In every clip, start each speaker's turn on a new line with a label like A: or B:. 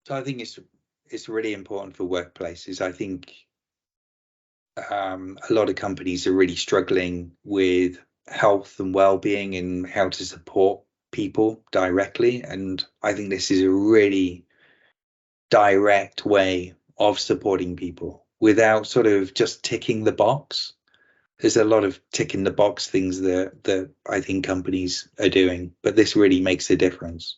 A: So I think it's really important for workplaces. I think a lot of companies are really struggling with health and well-being and how to support people directly. And I think this is a really direct way of supporting people without sort of just ticking the box. There's a lot of ticking the box things that I think companies are doing, but this really makes a difference.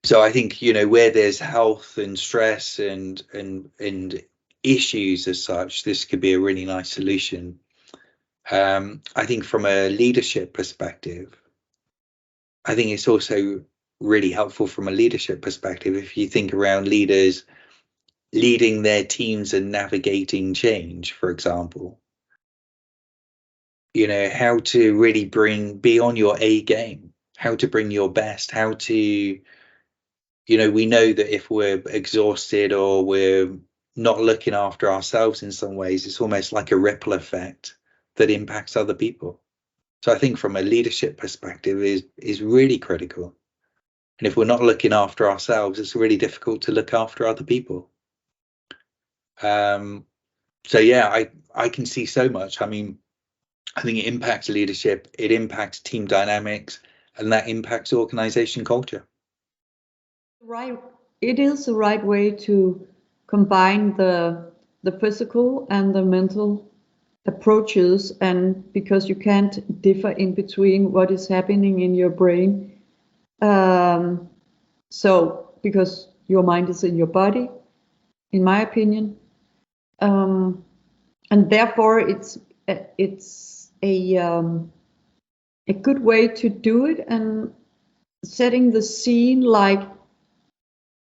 A: So I think, where there's health and stress and issues as such, this could be a really nice solution. I think from a leadership perspective, I think it's also really helpful from a leadership perspective. If you think around leaders leading their teams and navigating change, for example, how to really be on your A game, how to bring your best, how to, we know that if we're exhausted or we're not looking after ourselves in some ways, it's almost like a ripple effect that impacts other people. So I think from a leadership perspective is really critical. And if we're not looking after ourselves, it's really difficult to look after other people. So yeah, I can see so much. I mean, I think it impacts leadership, it impacts team dynamics, and that impacts organization culture.
B: Right, it is the right way to combine the physical and the mental approaches, and because you can't differ in between what is happening in your brain. Um, so because your mind is in your body, in my opinion, and therefore it's a good way to do it, and setting the scene like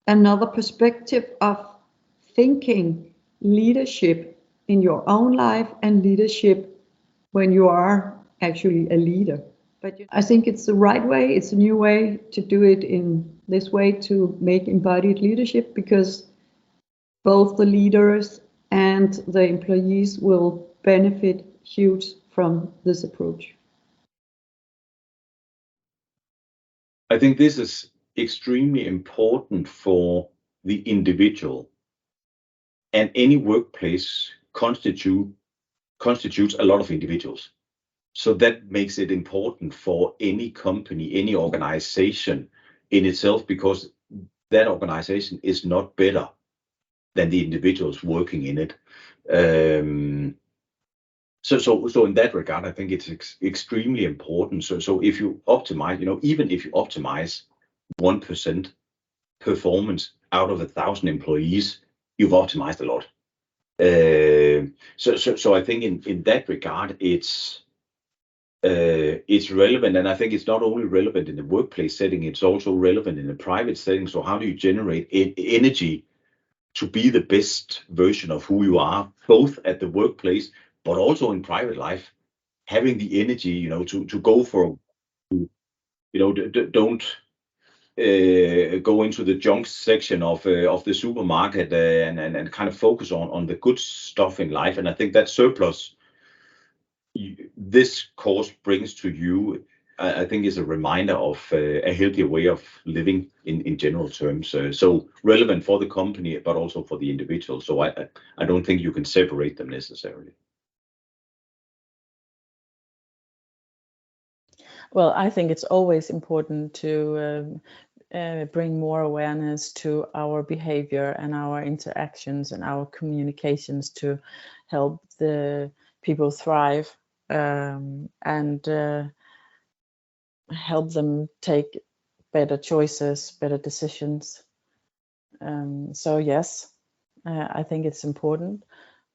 B: another perspective of thinking leadership in your own life and leadership when you are actually a leader. But I think it's the right way, it's a new way to do it in this way to make embodied leadership, because both the leaders and the employees will benefit huge from this approach.
C: I think this is extremely important for the individual, and any workplace constitutes a lot of individuals. So that makes it important for any company, any organization in itself, because that organization is not better than the individuals working in it. So in that regard, I think it's extremely important. So if you optimize, even if you optimize 1% performance out of 1,000 employees, you've optimized a lot. So I think in that regard, it's relevant, and I think it's not only relevant in the workplace setting, it's also relevant in the private setting. So how do you generate energy to be the best version of who you are, both at the workplace but also in private life? Having the energy, to go for, don't go into the junk section of the supermarket, and kind of focus on the good stuff in life. And I think that surplus this course brings to you, I think, is a reminder of a healthier way of living in general terms. So relevant for the company, but also for the individual. So I don't think you can separate them necessarily.
D: Well, I think it's always important to bring more awareness to our behavior and our interactions and our communications to help the people thrive, and help them take better choices, better decisions. So yes, I think it's important.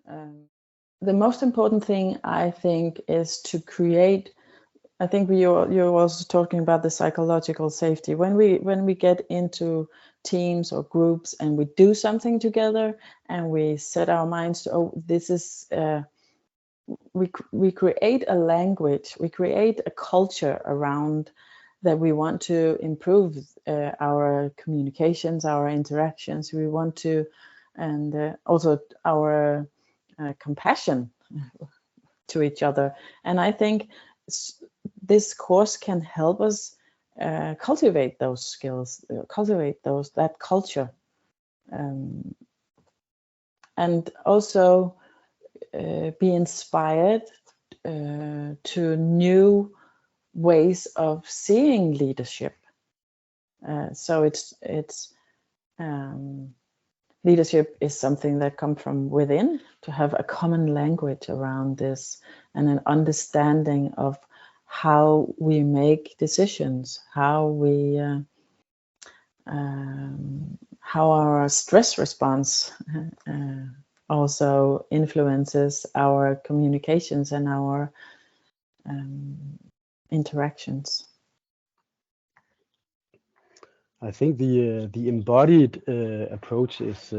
D: The most important thing, I think, is to create. I think you're also talking about the psychological safety. When we get into teams or groups and we do something together and we set our minds to, oh, this is, we create a language, we create a culture around that we want to improve our communications, our interactions. We want to, and also our compassion to each other. And I think this course can help us cultivate those skills, cultivate that culture, and also be inspired to new ways of seeing leadership. So leadership is something that comes from within, to have a common language around this and an understanding of how we make decisions, how our stress response also influences our communications and our interactions.
E: I think the embodied approach is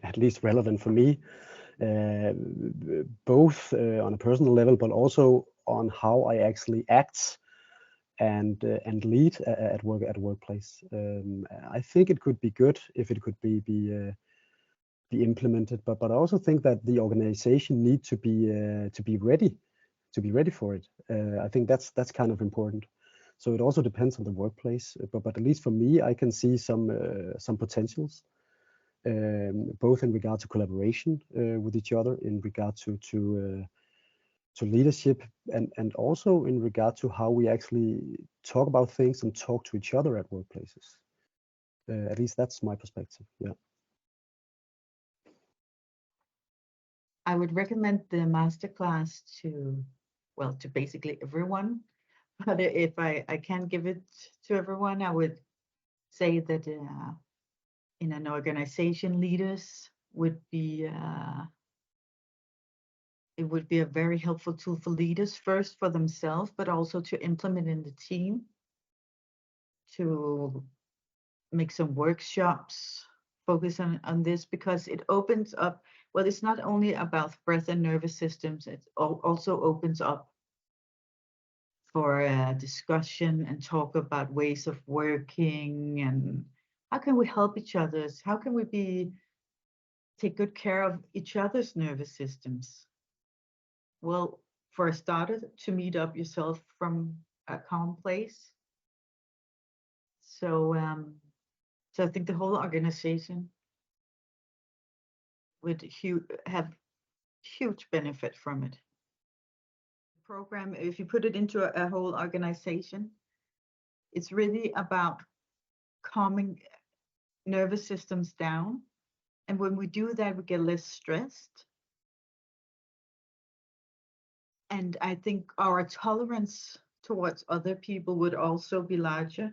E: at least relevant for me, both on a personal level, but also on how I actually act and lead at workplace. I think it could be good if it could be implemented, but I also think that the organization need to be ready for it. I think that's kind of important. So it also depends on the workplace, but at least for me, I can see some potentials, both in regard to collaboration with each other, in regard to leadership, and also in regard to how we actually talk about things and talk to each other at workplaces. At least that's my perspective. Yeah.
F: I would recommend the masterclass to basically everyone. But if I can't give it to everyone, I would say that in an organization, leaders would be it would be a very helpful tool for leaders, first for themselves, but also to implement in the team, to make some workshops, focus on this, because it opens up. Well, it's not only about breath and nervous systems, it also opens up for discussion and talk about ways of working and how can we help each other? How can we take good care of each other's nervous systems? Well, for a starter, to meet up yourself from a calm place. So I think the whole organization would have huge benefit from it. Program, if you put it into a whole organization, it's really about calming nervous systems down, and when we do that, we get less stressed, and I think our tolerance towards other people would also be larger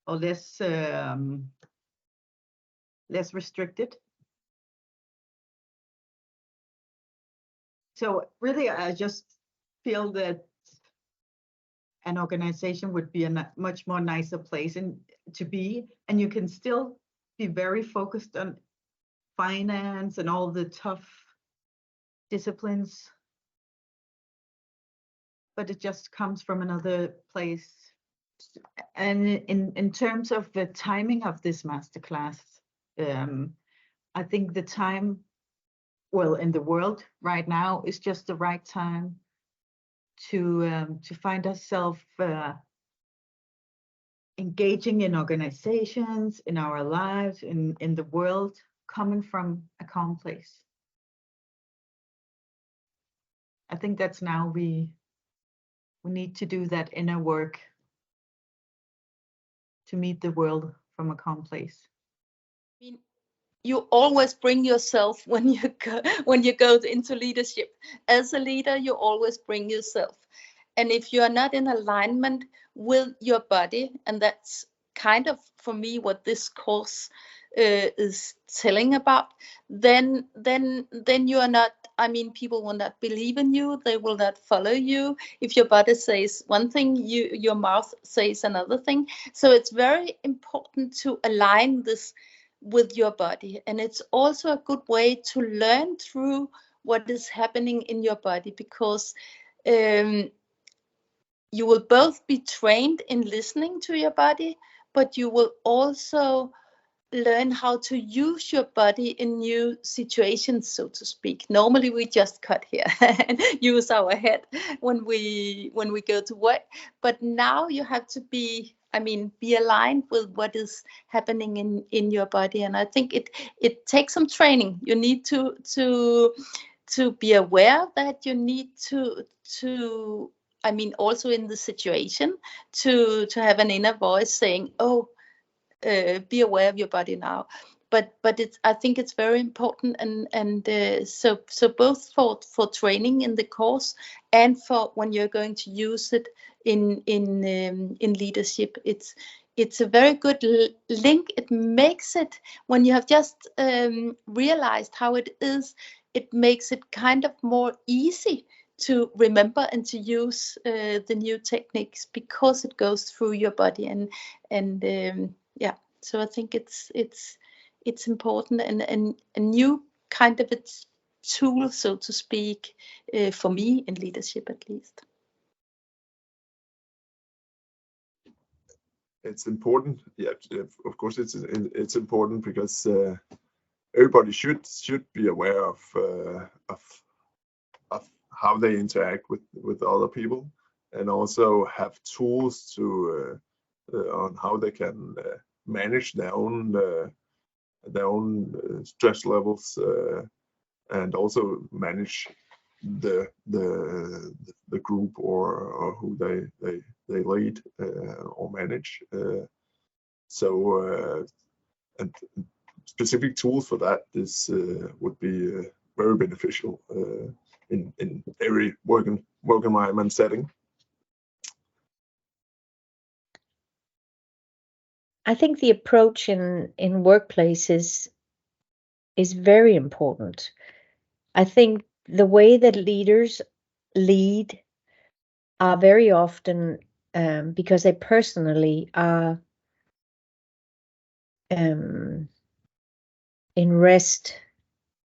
F: or less restricted. So really, I just feel that an organization would be a much more nicer place to be, and you can still be very focused on finance and all the tough disciplines, but it just comes from another place. And in terms of the timing of this masterclass, I think the time, well, in the world right now is just the right time to find ourselves engaging in organizations, in our lives, in the world, coming from a calm place. I think that's now we need to do that inner work to meet the world from a calm place.
G: I mean, you always bring yourself when you go into leadership. As a leader, you always bring yourself. And if you are not in alignment with your body, and that's kind of, for me, what this course is telling about, then you are not, I mean, people will not believe in you, they will not follow you. If your body says one thing, your mouth says another thing. So it's very important to align this with your body. And it's also a good way to learn through what is happening in your body, because you will both be trained in listening to your body, but you will also learn how to use your body in new situations, so to speak. Normally we just cut here and use our head when we go to work, but now you have to be I mean, be aligned with what is happening in your body. And I think it takes some training. You need to be aware that you need to I mean, also in the situation, to have an inner voice saying, oh, be aware of your body now. But I think it's very important, and so both for training in the course and for when you're going to use it in leadership, it's a very good link. It makes it, when you have just realized how it is, it makes it kind of more easy to remember and to use the new techniques, because it goes through your body, and yeah. So I think it's important, and a new kind of a tool, so to speak, for me in leadership at least.
H: It's important. Yeah, of course it's important, because everybody should be aware of how they interact with other people, and also have tools to on how they can manage their own stress levels, and also manage the group or who they lead or manage. And specific tools for that would be very beneficial in every work environment setting.
I: I think the approach in workplaces is very important. I think the way that leaders lead are very often because they personally are in rest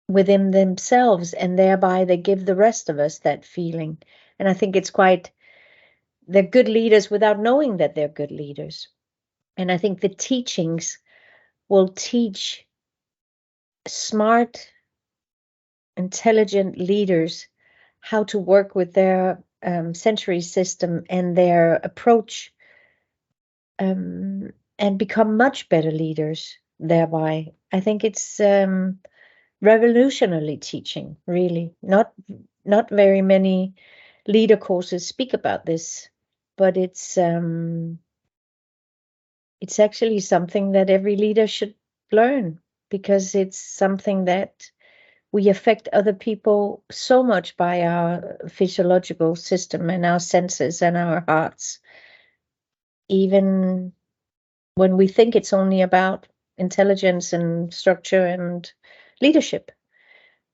I: within themselves, and thereby they give the rest of us that feeling. And I think they're good leaders without knowing that they're good leaders. And I think the teachings will teach smart, intelligent leaders how to work with their sensory system and their approach, and become much better leaders thereby. I think it's revolutionary teaching, really. Not very many leader courses speak about this, but it's actually something that every leader should learn, because it's something that we affect other people so much by our physiological system and our senses and our hearts, even when we think it's only about intelligence and structure and leadership,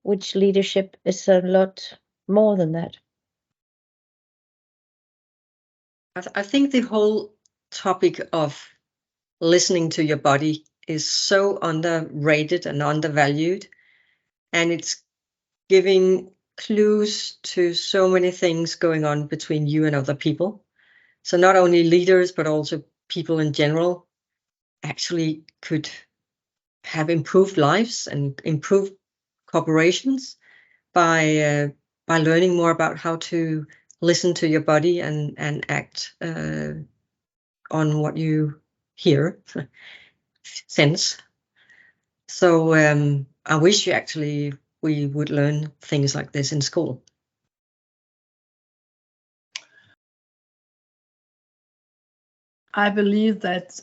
I: which leadership is a lot more than that.
J: I think the whole topic of listening to your body is so underrated and undervalued, and it's giving clues to so many things going on between you and other people. So not only leaders, but also people in general actually could have improved lives and improved corporations by learning more about how to listen to your body and act on what you hear, sense. So I wish we would learn things like this in school.
K: I believe that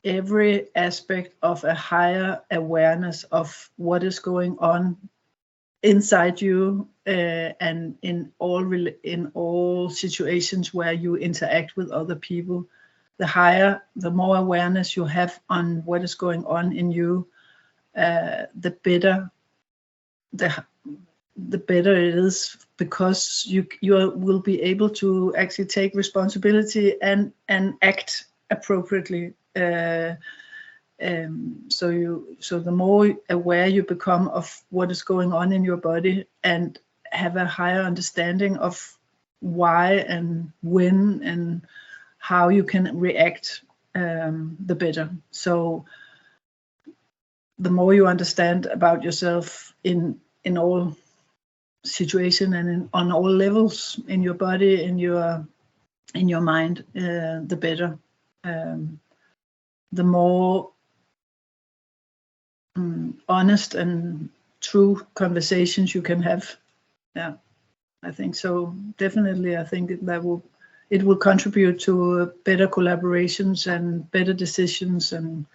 K: every aspect of a higher awareness of what is going on inside you, and in all situations where you interact with other people, the more awareness you have on what is going on in you, the better it is, because you will be able to actually take responsibility and act appropriately. So the more aware you become of what is going on in your body, and have a higher understanding of why and when and how you can react, the better. So the more you understand about yourself in all situation and on all levels, in your body, in your in your mind, the better. The more honest and true conversations you can have. Yeah, I think so. Definitely, I think it will contribute to better collaborations and better decisions and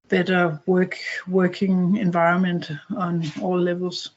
K: better working environment on all levels.